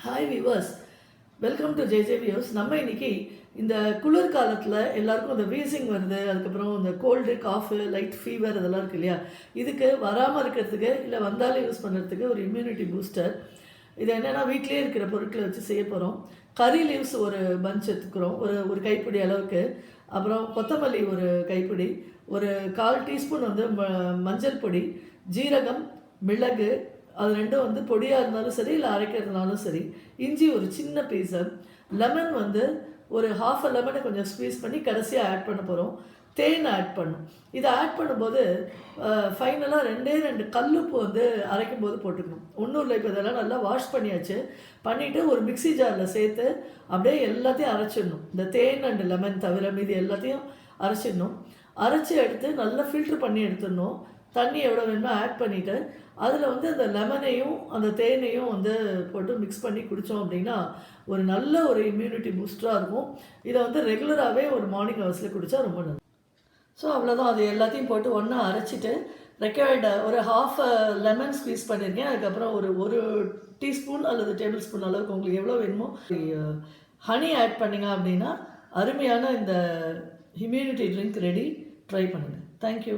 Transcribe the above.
Hi viewers, welcome to JJ views. நம்ம இன்னைக்கு இந்த குளிர் காலத்தில் எல்லாருக்கும் இந்த வீசிங் வருது, அதுக்கப்புறம் இந்த கோல்டு காஃபு லைட் ஃபீவர் இதெல்லாம் இருக்கு இல்லையா, இதுக்கு வராமல் இருக்கிறதுக்கு இல்லை வந்தாலும் யூஸ் பண்ணுறதுக்கு ஒரு இம்யூனிட்டி பூஸ்டர். இது என்னென்னா வீட்டிலே இருக்கிற பொருட்களை வச்சு செய்ய போகிறோம். கறி லீவ்ஸ் ஒரு பஞ்ச் எடுத்துக்கிறோம், ஒரு ஒரு கைப்பிடி அளவுக்கு. அப்புறம் கொத்தமல்லி ஒரு கைப்பிடி, ஒரு 1/4 டீஸ்பூன் வந்து மஞ்சள் பொடி, ஜீரகம், மிளகு, அது ரெண்டும் வந்து பொடியாக இருந்தாலும் சரி இல்லை அரைக்கிறதுனாலும் சரி, இஞ்சி ஒரு சின்ன பீஸு, லெமன் வந்து ஒரு ஹாஃப் லெமனை கொஞ்சம் ஸ்க்வீஸ் பண்ணி கடைசியாக ஆட் பண்ண போகிறோம். தேன் ஆட் பண்ணும். இதை ஆட் பண்ணும்போது ஃபைனலாக 2 கல்லுப்பு வந்து அரைக்கும் போது போட்டுக்கணும். ஒன்றும் இல்லை, இப்போ இதெல்லாம் நல்லா வாஷ் பண்ணியாச்சு. பண்ணிவிட்டு ஒரு மிக்சி ஜாரில் சேர்த்து அப்படியே எல்லாத்தையும் அரைச்சிடணும். இந்த தேன் அண்டு லெமன் தவிர மீதி எல்லாத்தையும் அரைச்சிடணும். அரைச்சி எடுத்து நல்லா ஃபில்ட்ரு பண்ணி எடுத்துடணும். தண்ணி எவ்வளோ வேணுமோ ஆட் பண்ணிவிட்டு அதில் வந்து அந்த லெமனையும் அந்த தேனையும் வந்து போட்டு மிக்ஸ் பண்ணி குடித்தோம் அப்படின்னா ஒரு நல்ல ஒரு இம்யூனிட்டி பூஸ்டராக இருக்கும். இதை வந்து ரெகுலராகவே ஒரு மார்னிங் ஹவர்ஸில் குடித்தா ரொம்ப நல்லது. ஸோ அவ்வளோதான், அது எல்லாத்தையும் போட்டு ஒன்றா அரைச்சிட்டு ரெக்வயர்டு ஒரு ஹாஃப் லெமன் ஸ்க்வீஸ் பண்ணியிருக்கேன். அதுக்கப்புறம் ஒரு டீஸ்பூன் அல்லது டேபிள் ஸ்பூன் அளவுக்கு உங்களுக்கு எவ்வளோ வேணுமோ ஹனி ஆட் பண்ணிங்க அப்படின்னா அருமையான இந்த இம்யூனிட்டி ட்ரிங்க் ரெடி. ட்ரை பண்ணுங்கள். தேங்க்யூ.